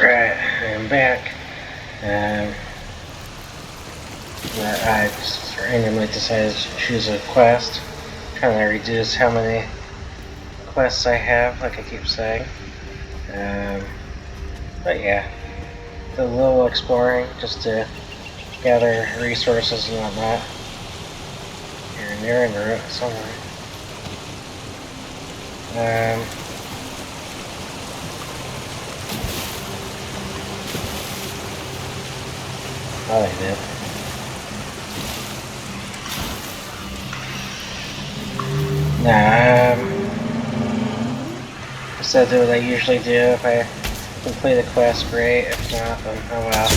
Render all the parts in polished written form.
Alright, I'm back. I just randomly decided to choose a quest. Trying to reduce how many quests I have, like I keep saying. But yeah, did a little exploring just to gather resources and whatnot. Here and there in the route somewhere. Oh, they did. Nah, instead do what I usually do. If I complete a quest, great. If not, then oh well.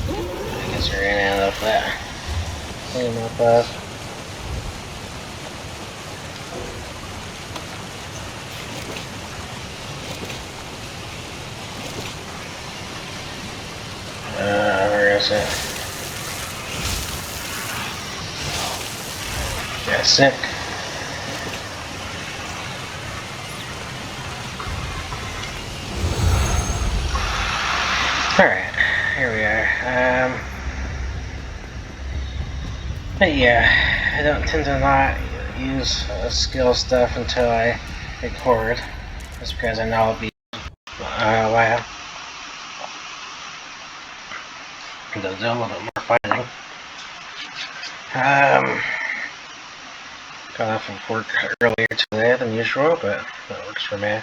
I guess I ran out of that. Clean up of. Where is it? Got sick. Alright, here we are. But yeah, I don't tend to not use skill stuff until I record, just because I know I'll be a while. And I'll do a little bit more fighting. Got off of work earlier today than usual, but that works for me.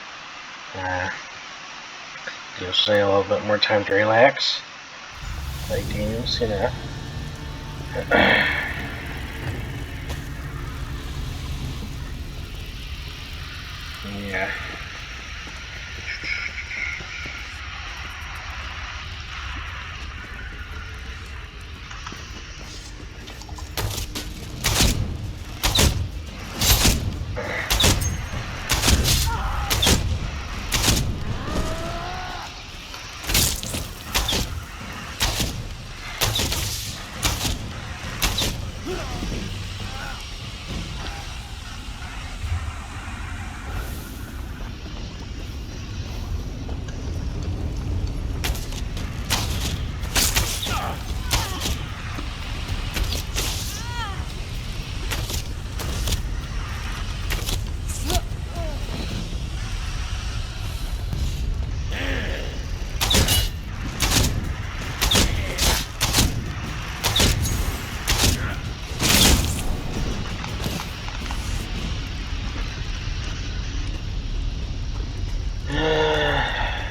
Gives me a little bit more time to relax, play games, you know. Yeah.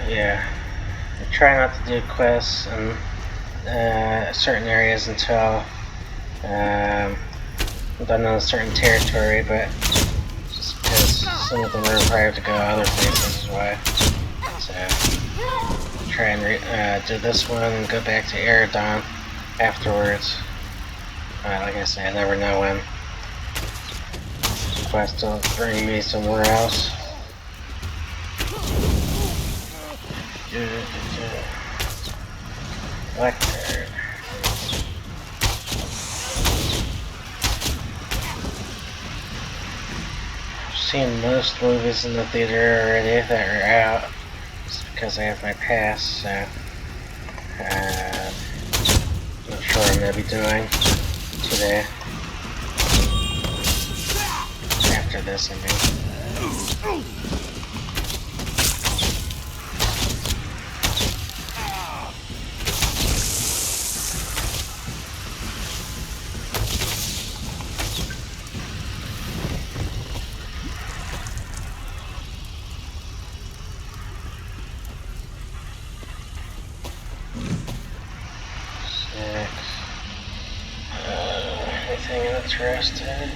Yeah, I try not to do quests in certain areas until I'm done in a certain territory, but just because some of them are required to go other places is why. So try and do this one and go back to Eridon afterwards. Like I say, I never know when quest will bring me somewhere else. Blackbird. I've seen most movies in the theater already that are out, just because I have my pass, so not sure what I'm going to be doing today. After this, I mean. Anything interesting?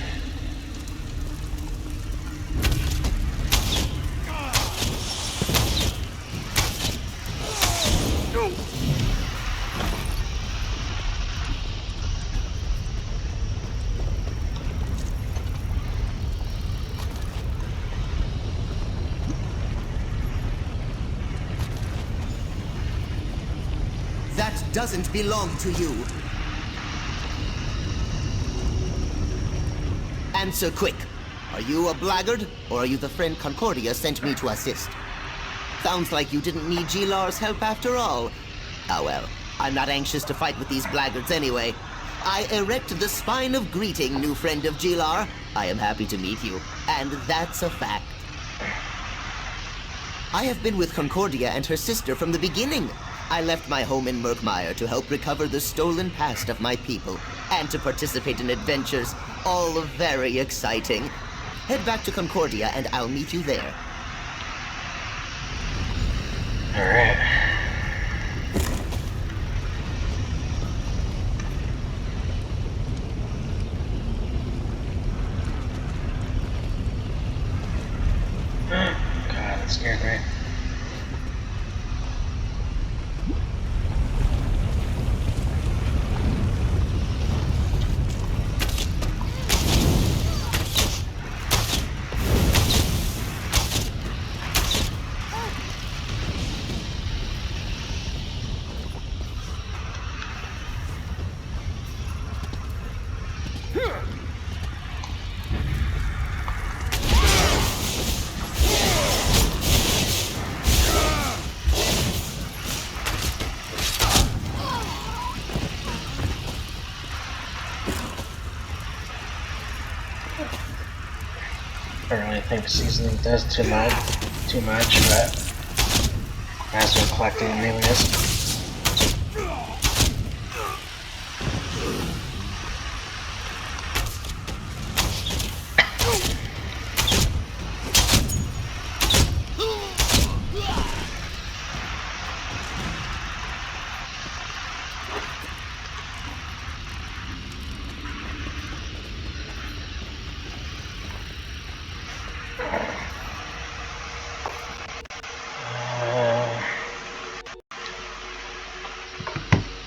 That doesn't belong to you. Answer quick. Are you a blackguard, or are you the friend Concordia sent me to assist? Sounds like you didn't need Gilar's help after all. Ah well, I'm not anxious to fight with these blackguards anyway. I erect the spine of greeting, new friend of Gilar. I am happy to meet you, and that's a fact. I have been with Concordia and her sister from the beginning. I left my home in Murkmire to help recover the stolen past of my people, and to participate in adventures, all very exciting. Head back to Concordia and I'll meet you there. Alright. God, that scared me. I don't really think seasoning does too much, but might as well collect it anyways.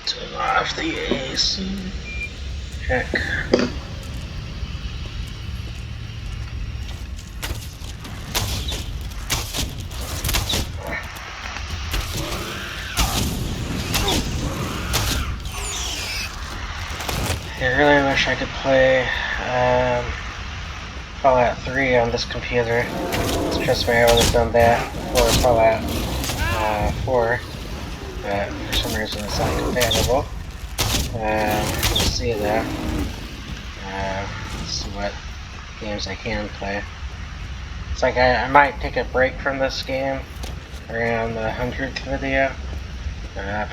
Turn off the AC. Check. I really wish I could play Fallout 3 on this computer. Trust me, I would have done that before Fallout 4, but for some reason it's not compatible. We'll see that. Let's see what games I can play. It's like I might take a break from this game around the 100th video.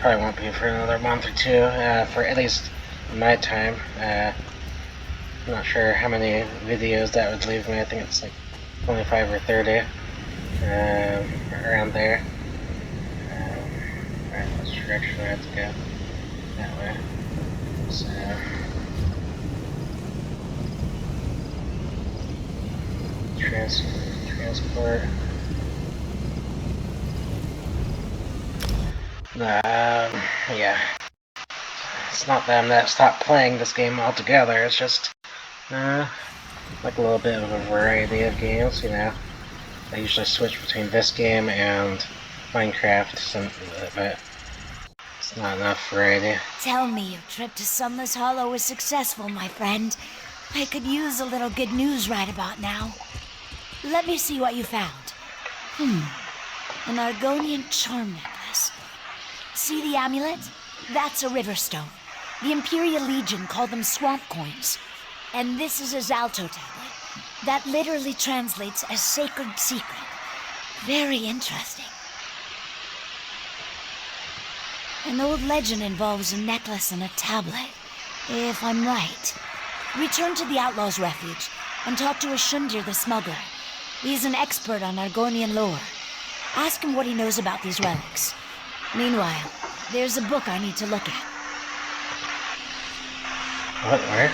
Probably won't be for another month or two, for at least my time. I'm not sure how many videos that would leave me. I think it's like 25 or 30, around there. Alright, which direction I have to go? That way. So, transport. Yeah. It's not that I'm gonna stop playing this game altogether, it's just, like a little bit of a variety of games, you know. I usually switch between this game and Minecraft, but it's not enough variety. Tell me your trip to Sunless Hollow was successful, my friend. I could use a little good news right about now. Let me see what you found. An Argonian charm necklace. See the amulet? That's a river stone. The Imperial Legion call them swamp coins. And this is a Zalto tablet. That literally translates as sacred secret. Very interesting. An old legend involves a necklace and a tablet, if I'm right. Return to the Outlaw's Refuge and talk to Ashundir the smuggler. He's an expert on Argonian lore. Ask him what he knows about these relics. Meanwhile, there's a book I need to look at. What? Where?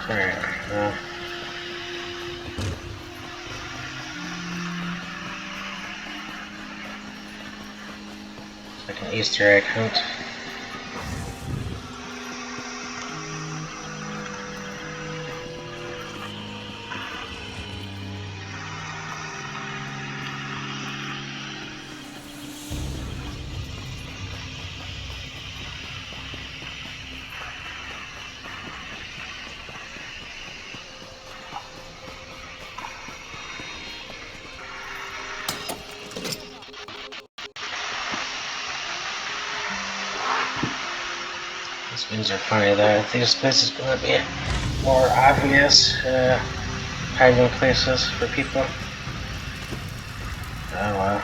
Alright, like an Easter egg hunt. Ruins are funny though. I think this place is going to be more obvious hiding places for people. Oh wow.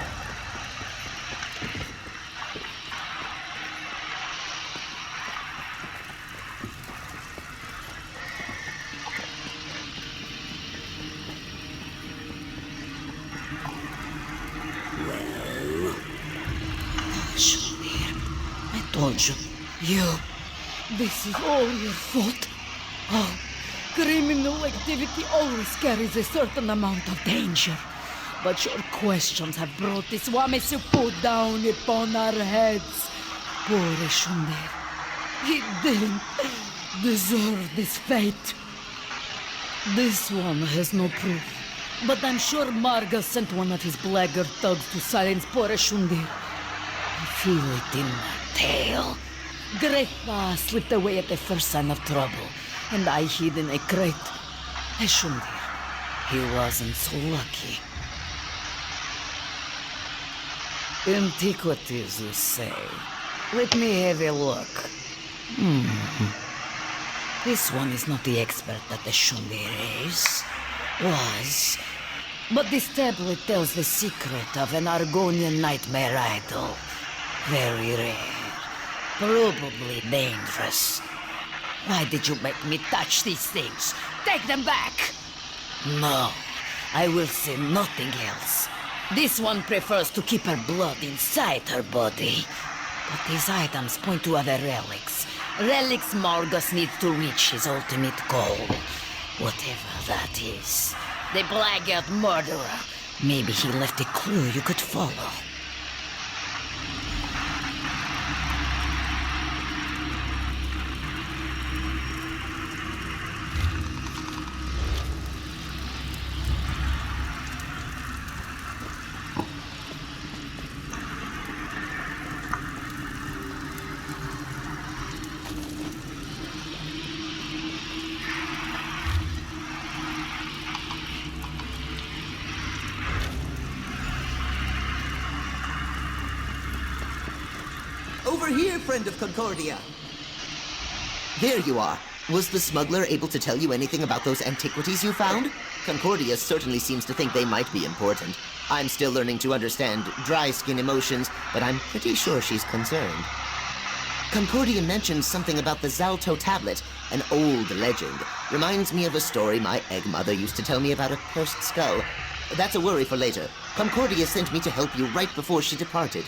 I told you. This is all your fault. Oh, criminal activity always carries a certain amount of danger. But your questions have brought this Wamisupu down upon our heads. Poor Eshundir. He didn't deserve this fate. This one has no proof. But I'm sure Marga sent one of his blackguard thugs to silence poor Eshundir. I feel it in my tail. Grepa slipped away at the first sign of trouble, and I hid in a crate. Eshundir, he wasn't so lucky. Antiquities, you say? Let me have a look. This one is not the expert that Eshundir is. Was. But this tablet tells the secret of an Argonian nightmare idol. Very rare. Probably dangerous. Why did you make me touch these things? Take them back! No, I will say nothing else. This one prefers to keep her blood inside her body. But these items point to other relics. Relics Margus needs to reach his ultimate goal. Whatever that is. The blackguard murderer. Maybe he left a clue you could follow. Over here, friend of Concordia. There you are. Was the smuggler able to tell you anything about those antiquities you found? Concordia certainly seems to think they might be important. I'm still learning to understand dry skin emotions, but I'm pretty sure she's concerned. Concordia mentioned something about the Zalto tablet, an old legend. Reminds me of a story my egg mother used to tell me about a cursed skull. That's a worry for later. Concordia sent me to help you right before she departed.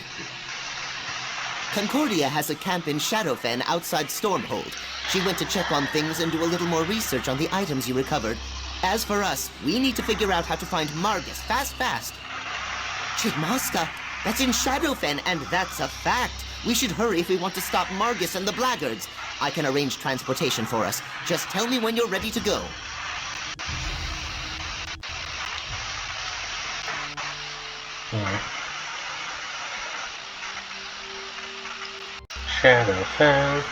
Concordia has a camp in Shadowfen outside Stormhold. She went to check on things and do a little more research on the items you recovered. As for us, we need to figure out how to find Margus fast. Chigmaska, that's in Shadowfen, and that's a fact. We should hurry if we want to stop Margus and the blackguards. I can arrange transportation for us. Just tell me when you're ready to go. Shadowfen.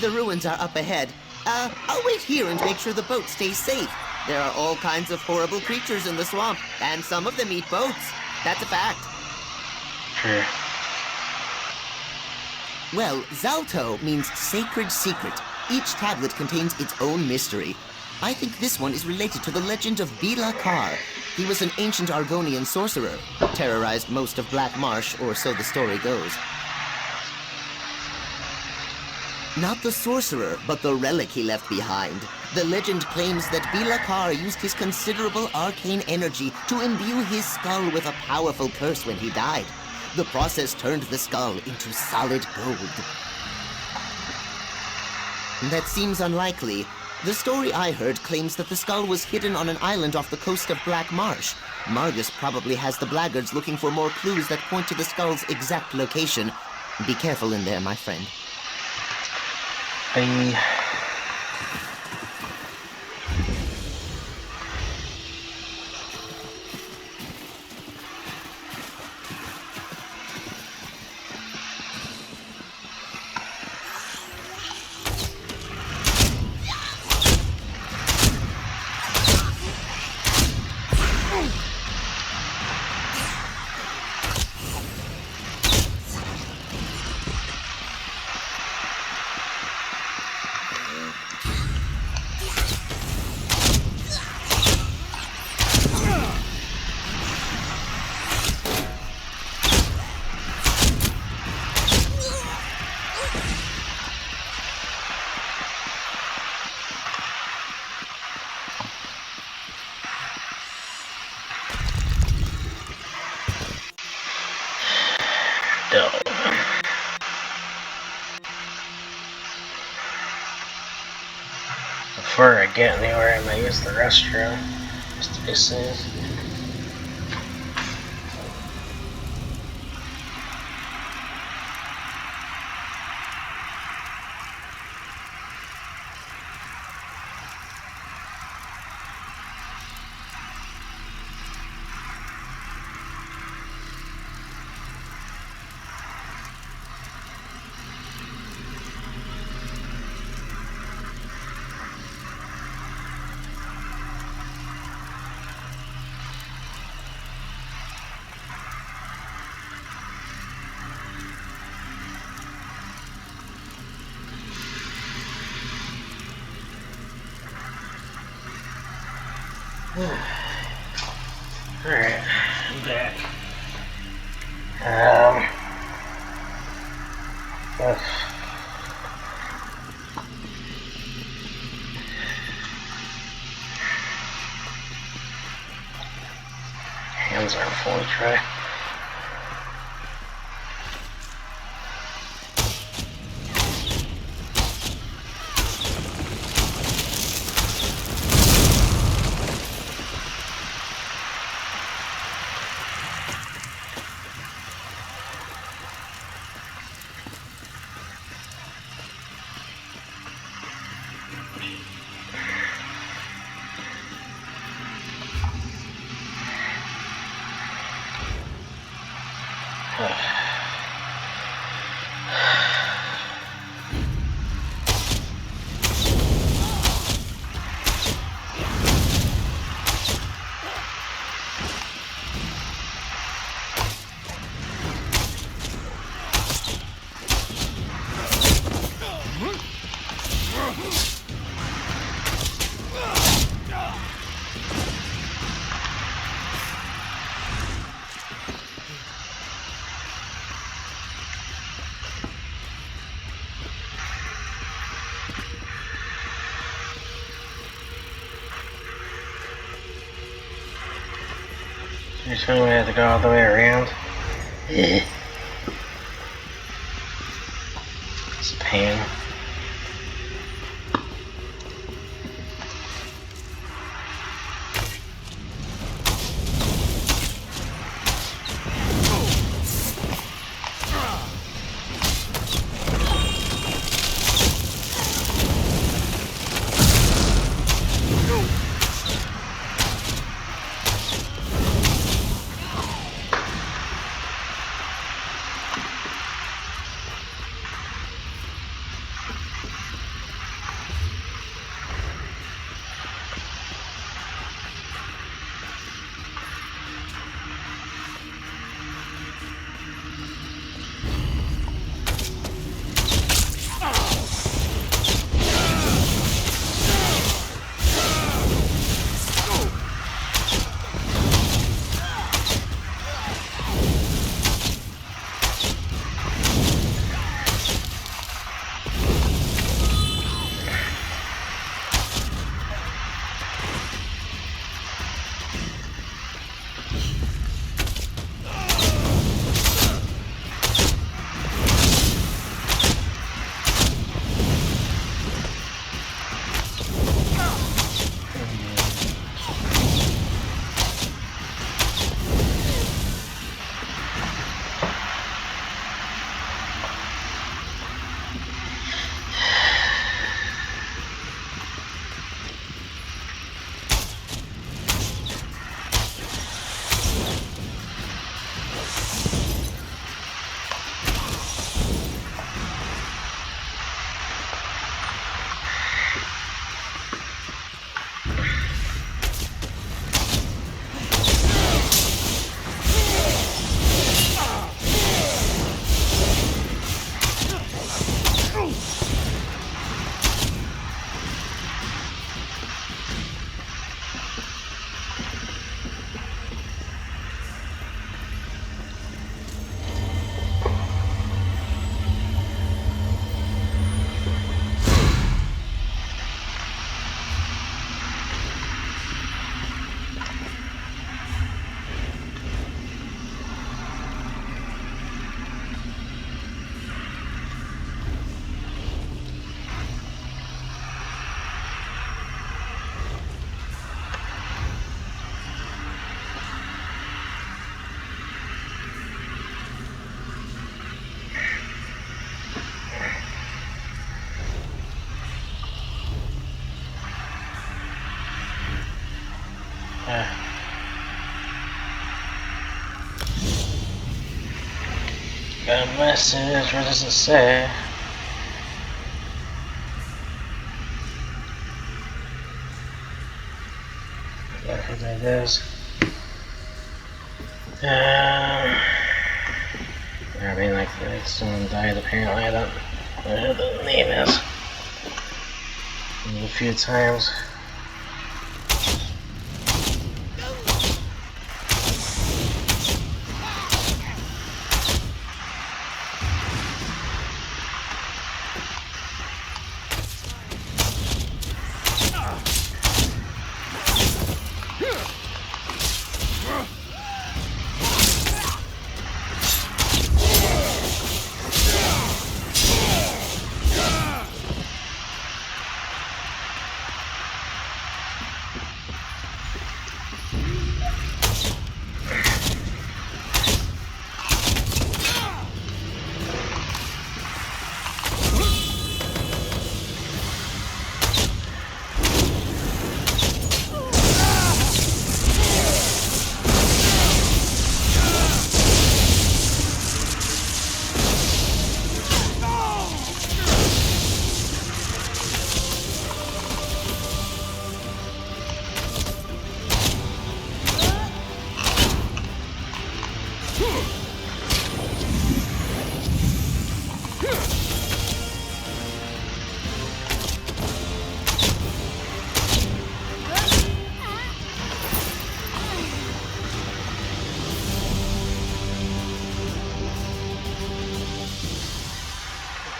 The ruins are up ahead. I'll wait here and make sure the boat stays safe. There are all kinds of horrible creatures in the swamp, and some of them eat boats. That's a fact. Sure. Well, Zalto means sacred secret. Each tablet contains its own mystery. I think this one is related to the legend of Bila Kar. He was an ancient Argonian sorcerer, terrorized most of Black Marsh, or so the story goes. Not the sorcerer, but the relic he left behind. The legend claims that Bila Kar used his considerable arcane energy to imbue his skull with a powerful curse when he died. The process turned the skull into solid gold. That seems unlikely. The story I heard claims that the skull was hidden on an island off the coast of Black Marsh. Margus probably has the blackguards looking for more clues that point to the skull's exact location. Be careful in there, my friend. Bye. before I get anywhere, I might use the restroom just to be safe. Alright, I'm back. Ugh. Hands aren't fully dry. You're telling me I have to go all the way around? It's a pain. Got a message. What does it say? I think that is. I mean, like, someone died apparently. I don't know who the name is. A few times.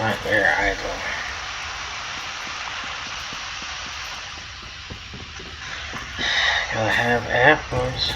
Nightmare Idol. Gotta have apples.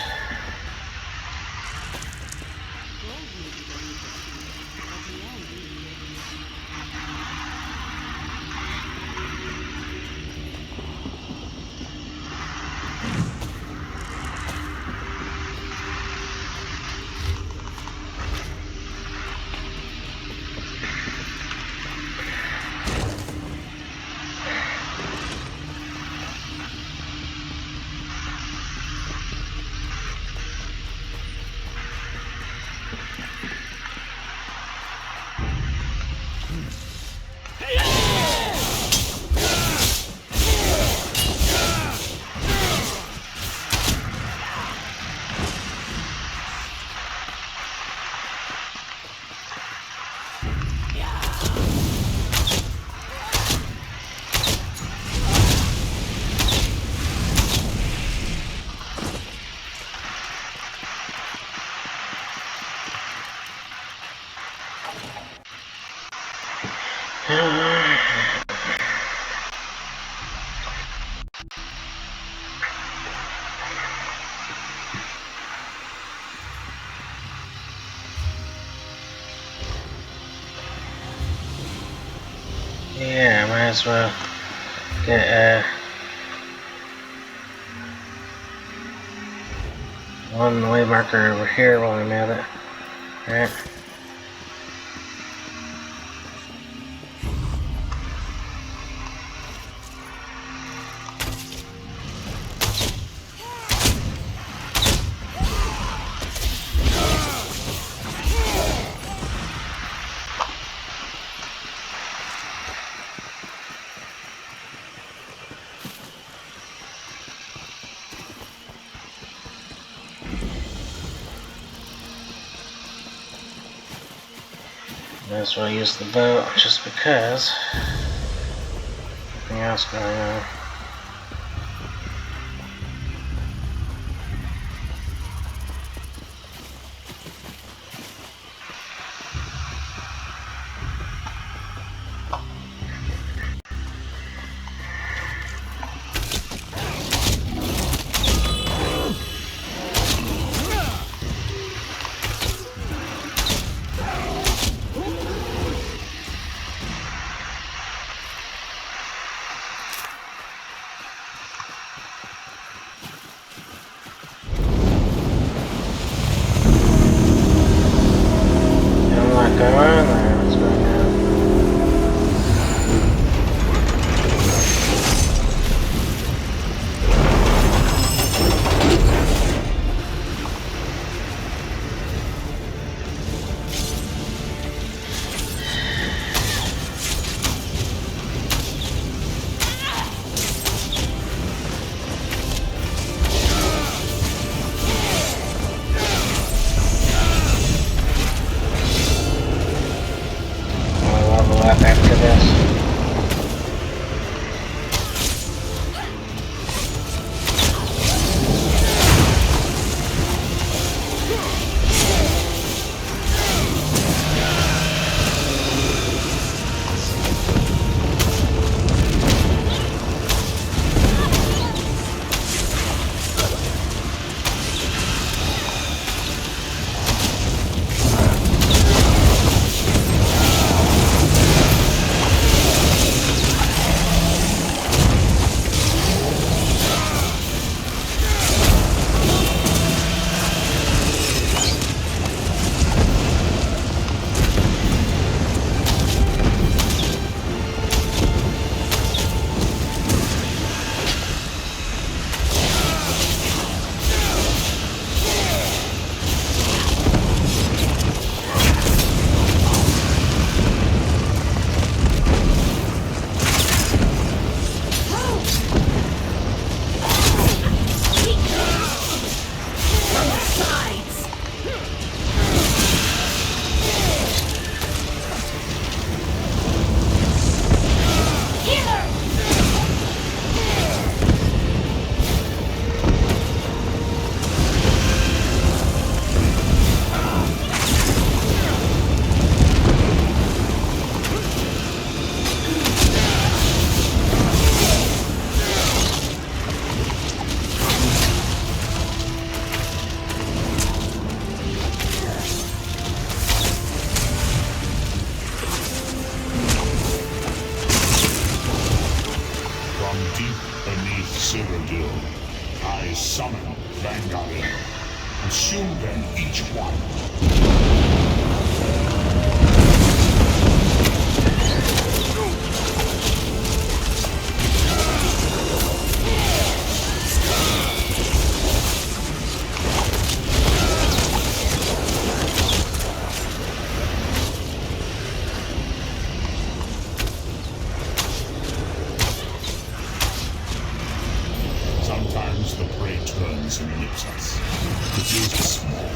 Yeah, I might as well get one way marker over here while I'm at it. Alright. Might as well use the boat just because. Nothing else going on. Cyrodiil, I summon Vangariel. Consume them each one. Sometimes the prey turns and nips us. It is small.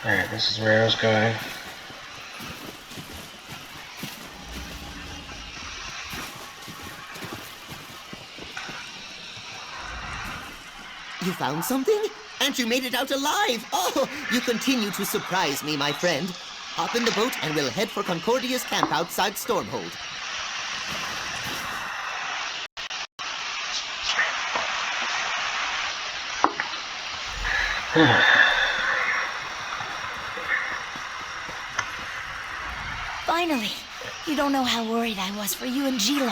Alright, this is where I was going. You found something? And you made it out alive! Oh, you continue to surprise me, my friend. Hop in the boat and we'll head for Concordia's camp outside Stormhold. Finally! You don't know how worried I was for you and Gilar.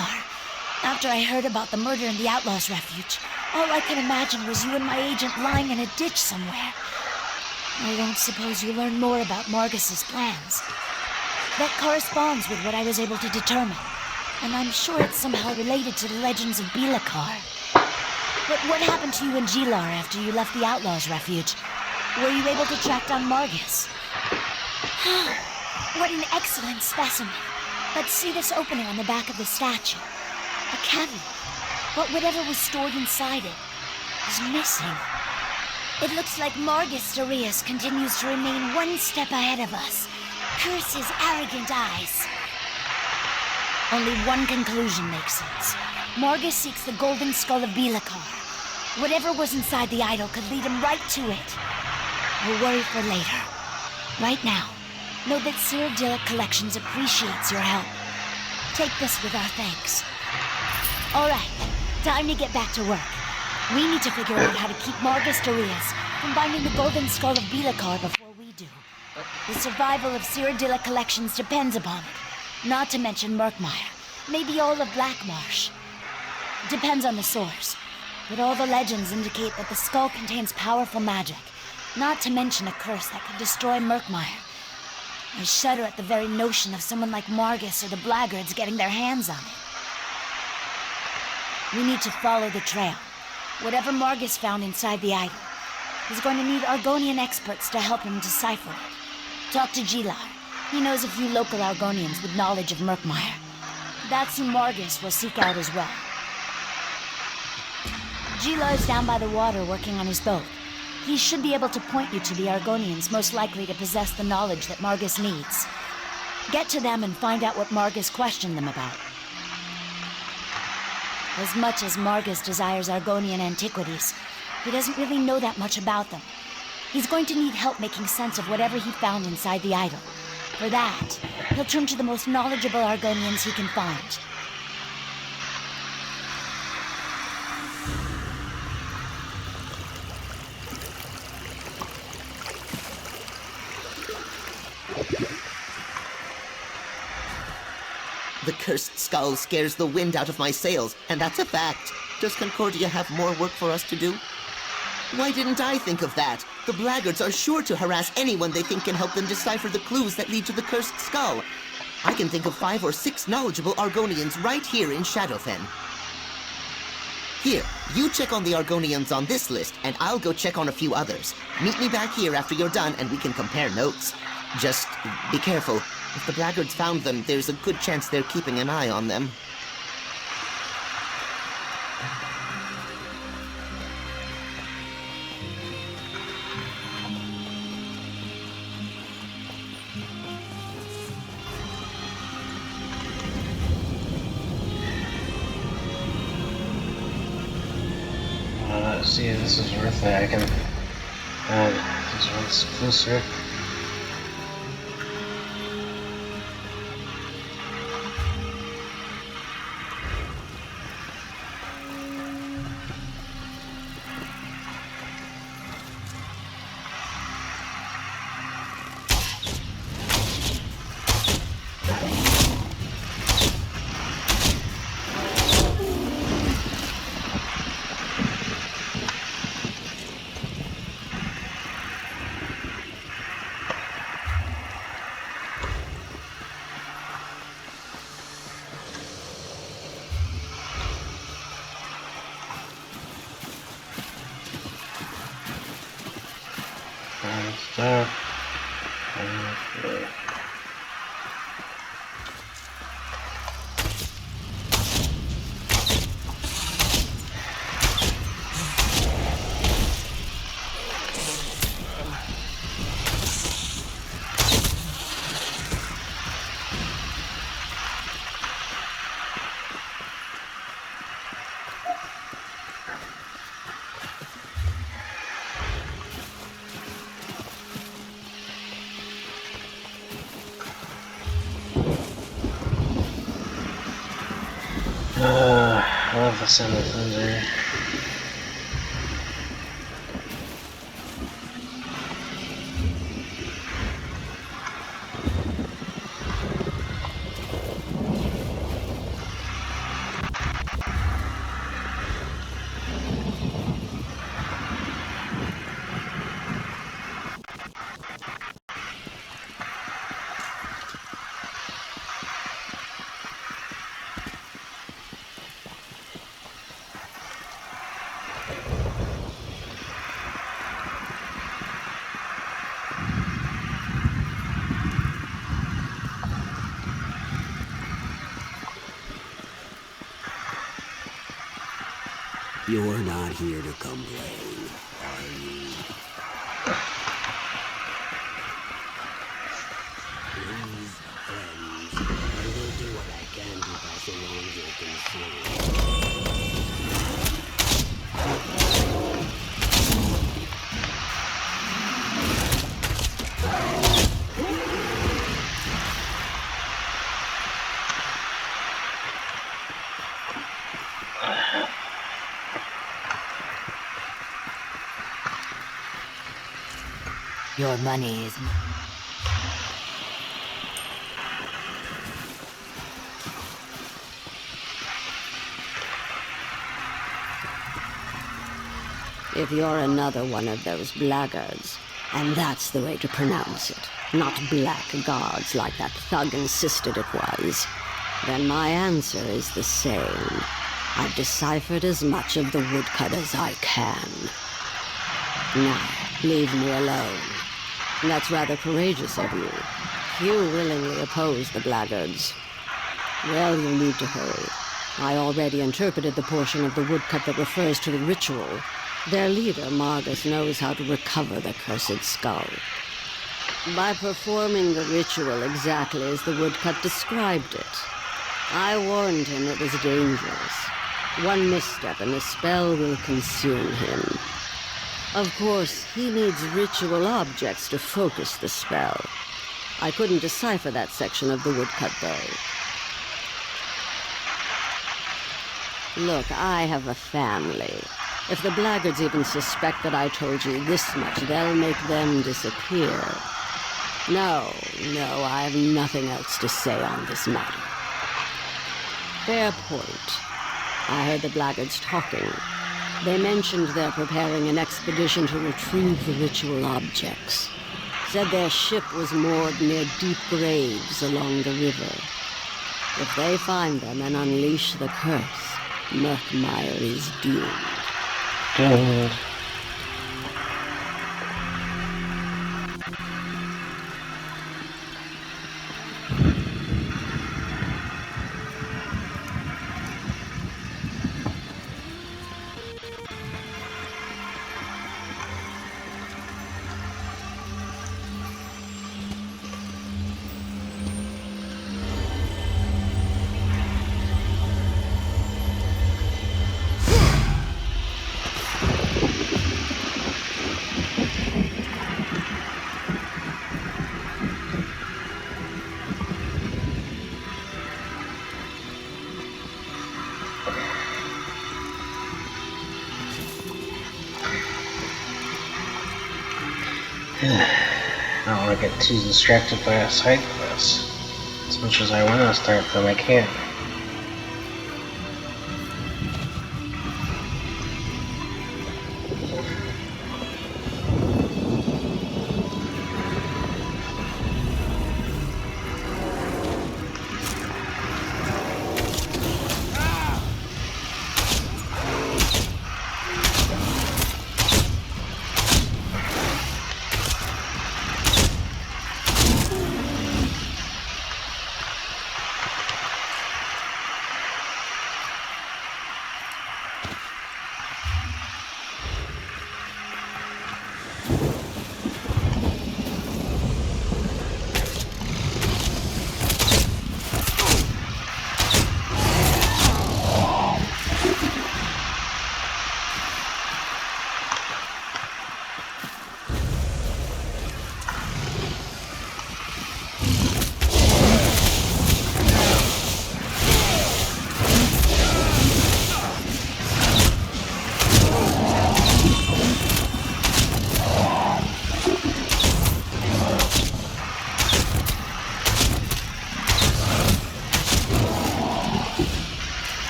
After I heard about the murder in the Outlaws' Refuge, all I could imagine was you and my agent lying in a ditch somewhere. I don't suppose you learned more about Margus's plans. That corresponds with what I was able to determine, and I'm sure it's somehow related to the legends of Belakar. But what happened to you and Gilar after you left the Outlaws' Refuge? Were you able to track down Margus? What an excellent specimen. Let's see this opening on the back of the statue. A cavity. But whatever was stored inside it is missing. It looks like Margus Darius continues to remain one step ahead of us. Curse his arrogant eyes. Only one conclusion makes sense. Margus seeks the golden skull of Belakar. Whatever was inside the idol could lead him right to it. We'll worry for later. Right now, know that Cyrodiilic Collections appreciates your help. Take this with our thanks. All right, time to get back to work. We need to figure out how to keep Margus Darius from finding the golden skull of Belakar before we do. The survival of Cyrodiilic Collections depends upon it. Not to mention Murkmire, maybe all of Blackmarsh. Depends on the source, but all the legends indicate that the skull contains powerful magic. Not to mention a curse that could destroy Murkmire. I shudder at the very notion of someone like Margus or the Blackguards getting their hands on it. We need to follow the trail. Whatever Margus found inside the idol, he's going to need Argonian experts to help him decipher it. Talk to Gilar. He knows a few local Argonians with knowledge of Murkmire. That's who Margus will seek out as well. Gilar's down by the water working on his boat. He should be able to point you to the Argonians most likely to possess the knowledge that Margus needs. Get to them and find out what Margus questioned them about. As much as Margus desires Argonian antiquities, he doesn't really know that much about them. He's going to need help making sense of whatever he found inside the idol. For that, he'll turn to the most knowledgeable Argonians he can find. The cursed skull scares the wind out of my sails, and that's a fact. Does Concordia have more work for us to do? Why didn't I think of that? The Blackguards are sure to harass anyone they think can help them decipher the clues that lead to the cursed skull. I can think of 5 or 6 knowledgeable Argonians right here in Shadowfen. Here, you check on the Argonians on this list, and I'll go check on a few others. Meet me back here after you're done, and we can compare notes. Just be careful. If the Blackguards found them, there's a good chance they're keeping an eye on them. Let's see if this is worth it. I can this one's closer. I love the sound of thunder. You're not here to complain, are you? Please, friends, I will do what I can to pass along your concern. Your money is... If you're another one of those blackguards, And that's the way to pronounce it, not black gods like that thug insisted it was. Then my answer is the same. I've deciphered as much of the woodcut as I can. Now, leave me alone. That's rather courageous of you. You willingly oppose the blackguards. Well, you'll need to hurry. I already interpreted the portion of the woodcut that refers to the ritual. Their leader, Margus, knows how to recover the cursed skull. By performing the ritual exactly as the woodcut described it. I warned him it was dangerous. One misstep and the spell will consume him. Of course, he needs ritual objects to focus the spell. I couldn't decipher that section of the woodcut, though. Look, I have a family. If the blackguards even suspect that I told you this much, they'll make them disappear. No, I have nothing else to say on this matter. Fair point. I heard the blackguards talking. They mentioned they're preparing an expedition to retrieve the ritual objects. Said their ship was moored near deep graves along the river. If they find them and unleash the curse, Murkmire is doomed. Doomed. I don't want to get too distracted by a side quest. As much as I want to start them, I can't.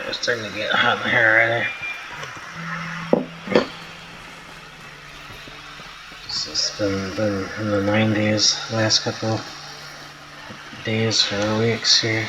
It's starting to get hot in here already. It's been in the 90s last couple days or weeks here.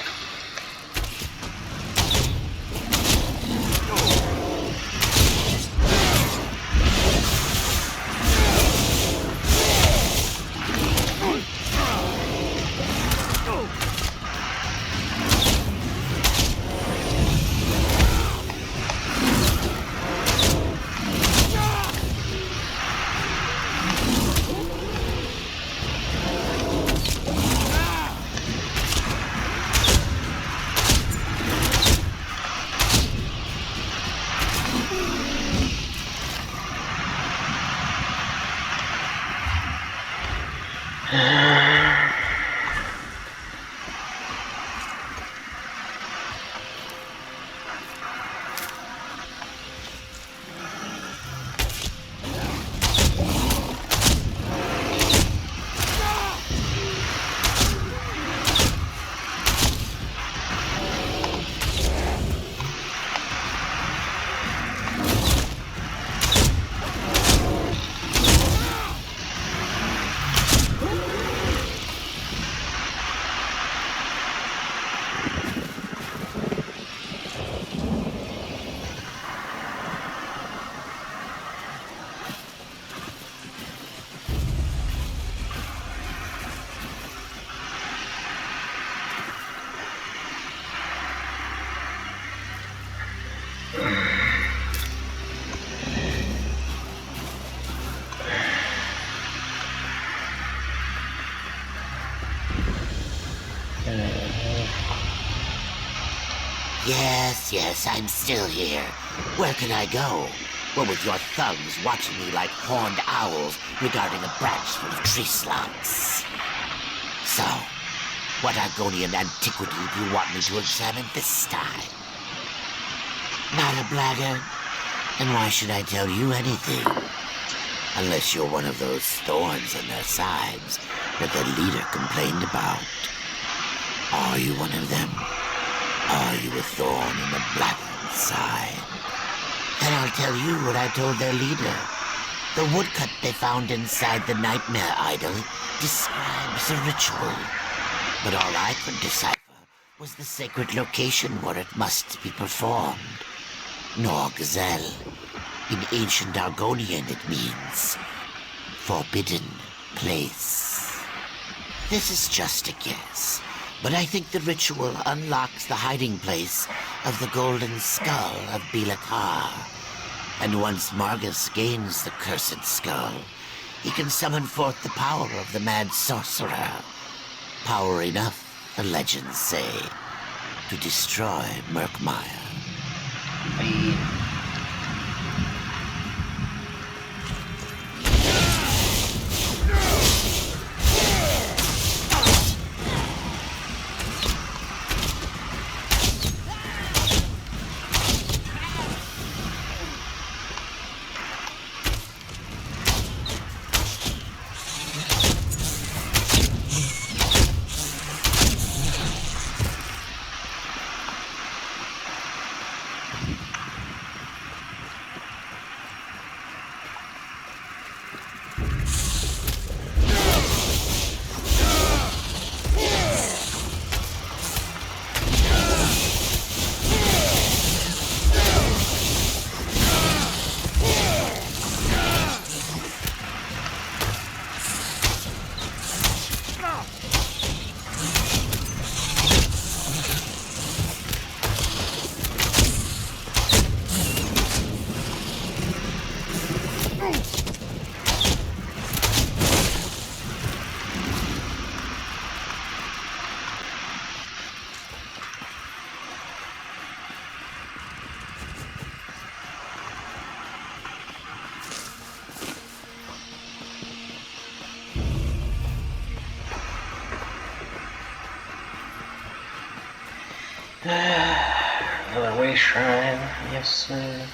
Yes, I'm still here. Where can I go? Well, with your thugs watching me like horned owls regarding a branch full of tree slugs. So, what Argonian antiquity do you want me to examine this time? Not a blackguard? And why should I tell you anything? Unless you're one of those thorns in their sides that their leader complained about. Are you one of them? Are you a thorn in the blackguard's side? Then I'll tell you what I told their leader. The woodcut they found inside the nightmare idol describes a ritual. But all I could decipher was the sacred location where it must be performed. Norgzel. In ancient Argonian it means forbidden place. This is just a guess, but I think the ritual unlocks the hiding place of the golden skull of Bilakar. And once Margus gains the cursed skull, he can summon forth the power of the mad sorcerer. Power enough, the legends say, to destroy Murkmire. Another way shrine, yes sir.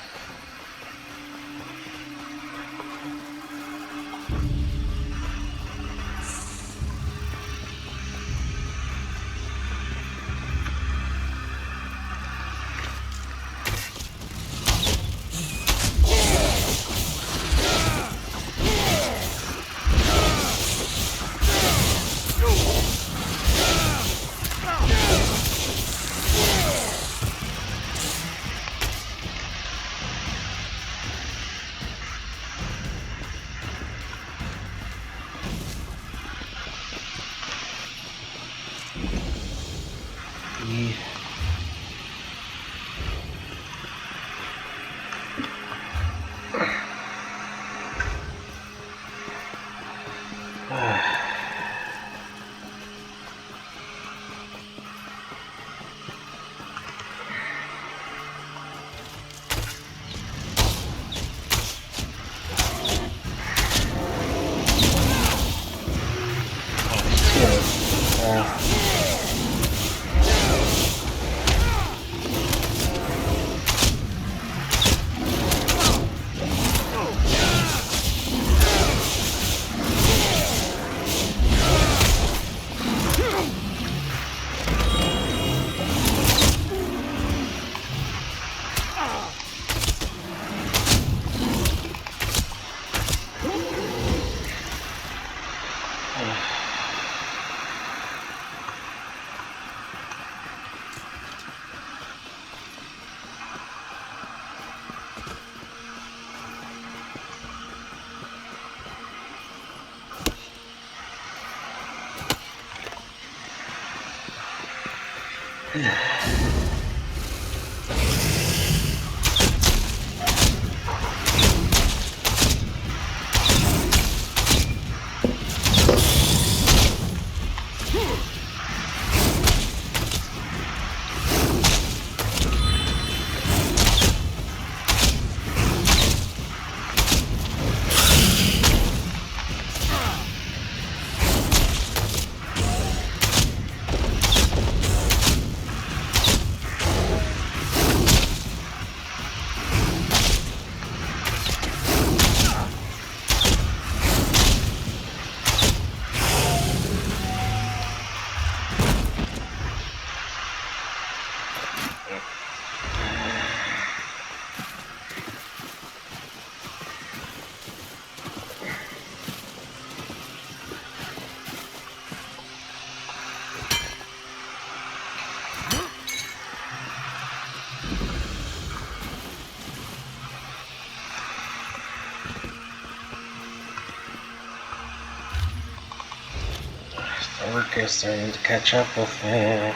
work is starting to catch up with me. I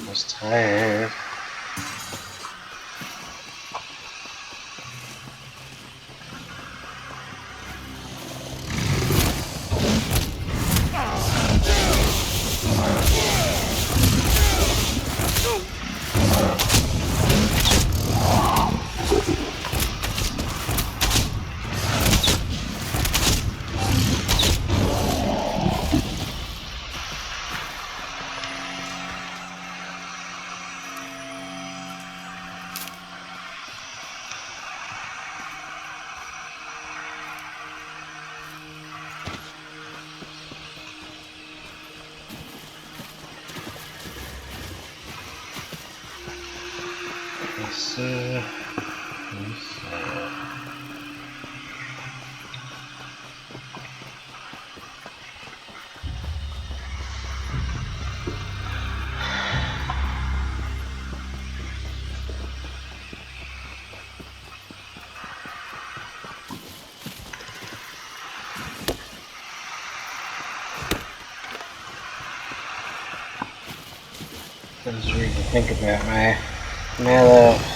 was tired. Let's see. That's weird to think about my love.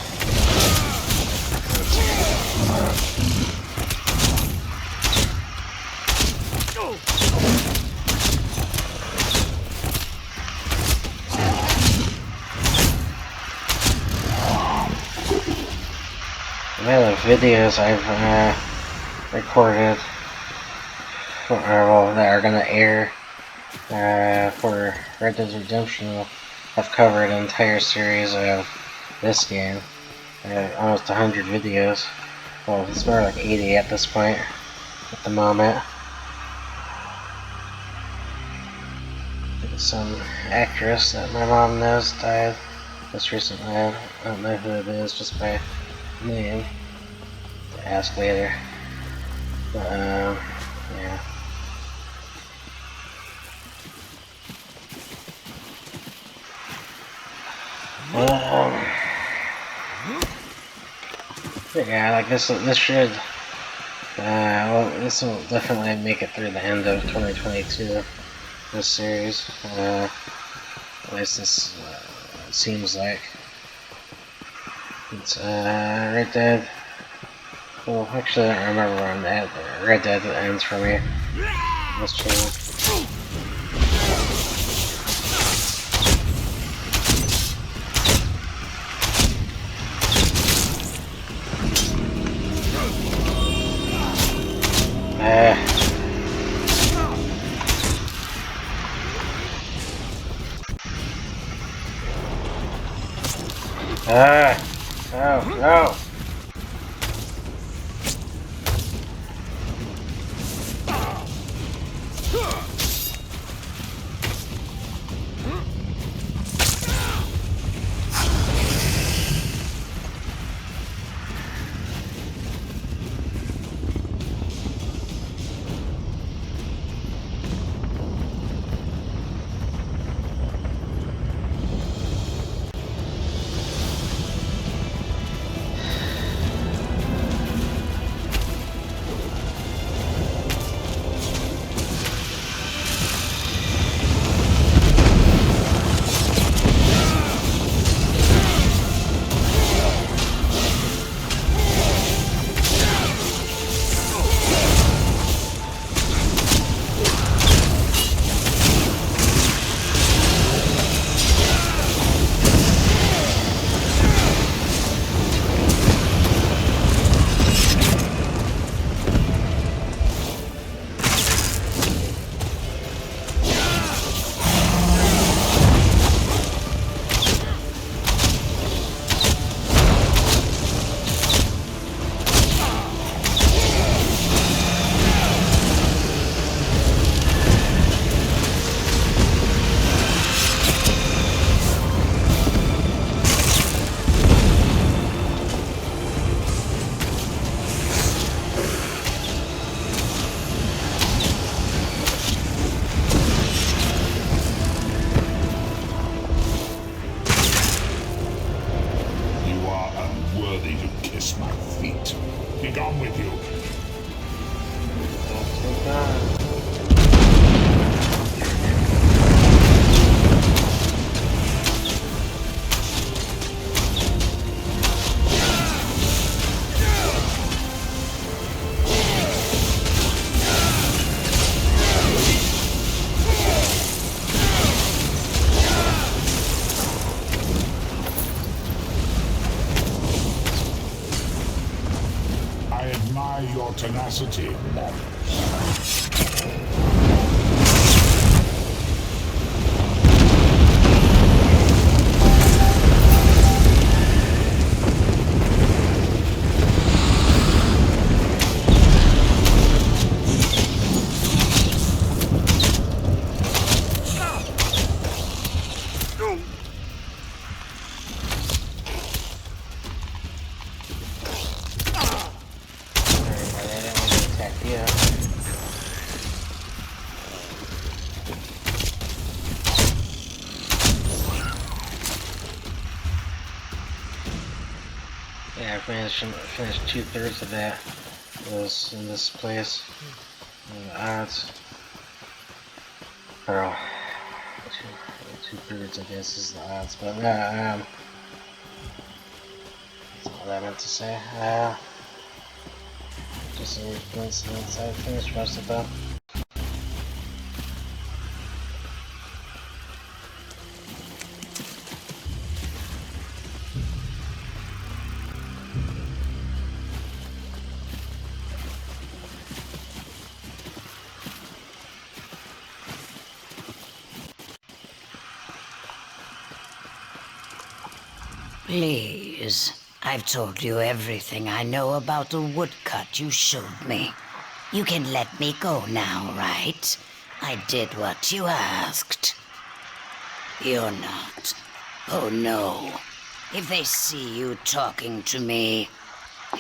The videos I've recorded that are gonna air for Red Dead Redemption. I've covered an entire series of this game. Almost 100 videos. Well, it's more like 80 at this point, at the moment. Some actress that my mom knows died just recently. I don't know who it is just by name. To ask later. But, yeah. Yeah, like this should, well, this will definitely make it through the end of 2022, this series, at least this seems like. It's, Red Dead, well, actually I don't remember when Red Dead ends for me, this channel. Oh, no! I admire your tenacity, Morbius. Alright, I didn't want to attack you. Yeah, I finished 2/3 of that was in this place. Odds. I don't know. 2/3 I guess is the odds, but that's all I meant to say. Just a weird coincidence. I finished most of them. Please, I've told you everything I know about the woodcut you showed me. You can let me go now, right? I did what you asked. You're not. Oh no. If they see you talking to me,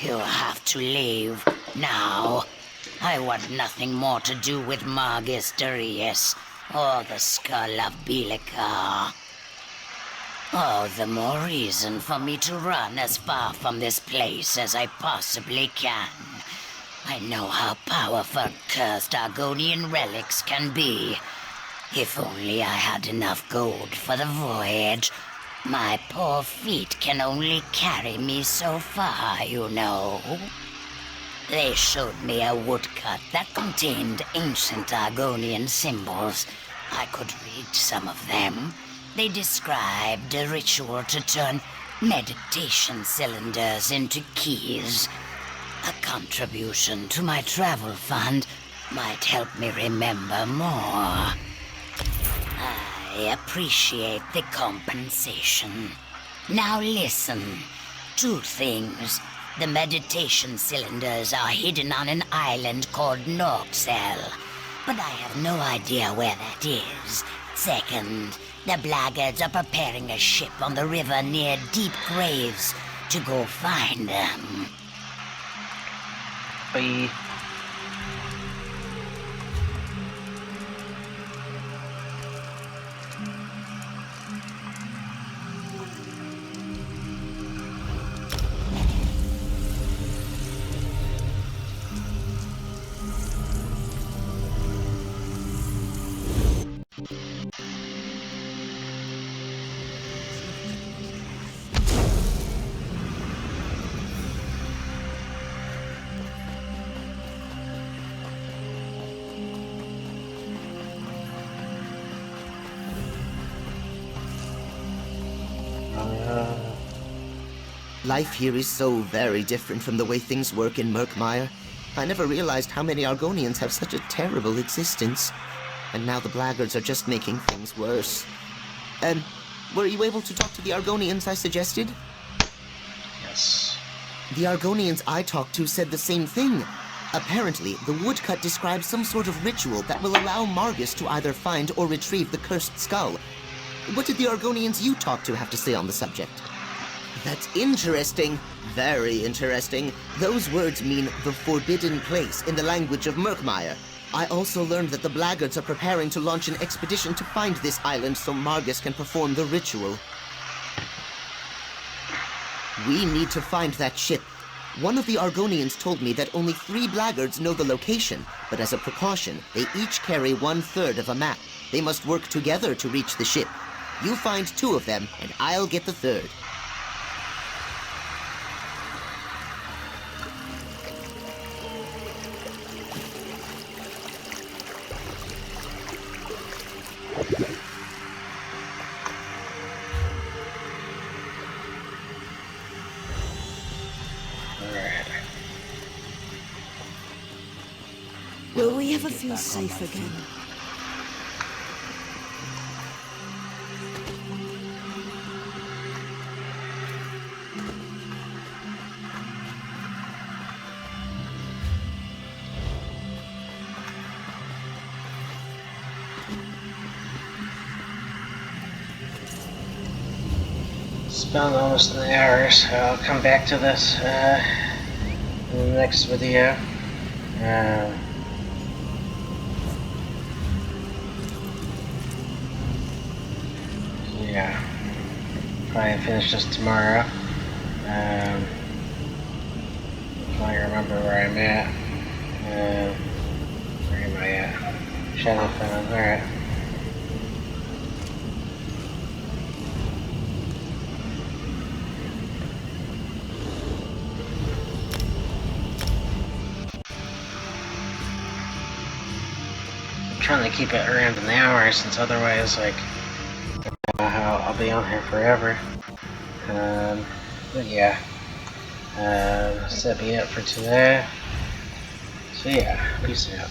you'll have to leave now. I want nothing more to do with Margus Darius or the skull of Belika. All the more reason for me to run as far from this place as I possibly can. I know how powerful cursed Argonian relics can be. If only I had enough gold for the voyage. My poor feet can only carry me so far, you know. They showed me a woodcut that contained ancient Argonian symbols. I could read some of them. They described a ritual to turn meditation cylinders into keys. A contribution to my travel fund might help me remember more. I appreciate the compensation. Now listen. 2 things. The meditation cylinders are hidden on an island called Norxel, but I have no idea where that is. Second, the blackguards are preparing a ship on the river near Deep Graves to go find them. Bye. Life here is so very different from the way things work in Murkmire. I never realized how many Argonians have such a terrible existence. And now the blackguards are just making things worse. Were you able to talk to the Argonians I suggested? Yes. The Argonians I talked to said the same thing. Apparently, the woodcut describes some sort of ritual that will allow Margus to either find or retrieve the cursed skull. What did the Argonians you talked to have to say on the subject? That's interesting. Very interesting. Those words mean the forbidden place in the language of Murkmire. I also learned that the blackguards are preparing to launch an expedition to find this island so Margus can perform the ritual. We need to find that ship. One of the Argonians told me that only 3 blackguards know the location, but as a precaution, they each carry 1/3 of a map. They must work together to reach the ship. You find 2 of them, and I'll get the 3rd. Will we ever feel safe again? It's been almost an hour, so I'll come back to this in the next video. Yeah, probably finish this tomorrow. Probably remember where I'm at. Where am I at? Shadowfound. Alright. I'm trying to keep it around an hour, since otherwise, like, I'll be on here forever. But yeah, that'll be it for today. So yeah, peace out.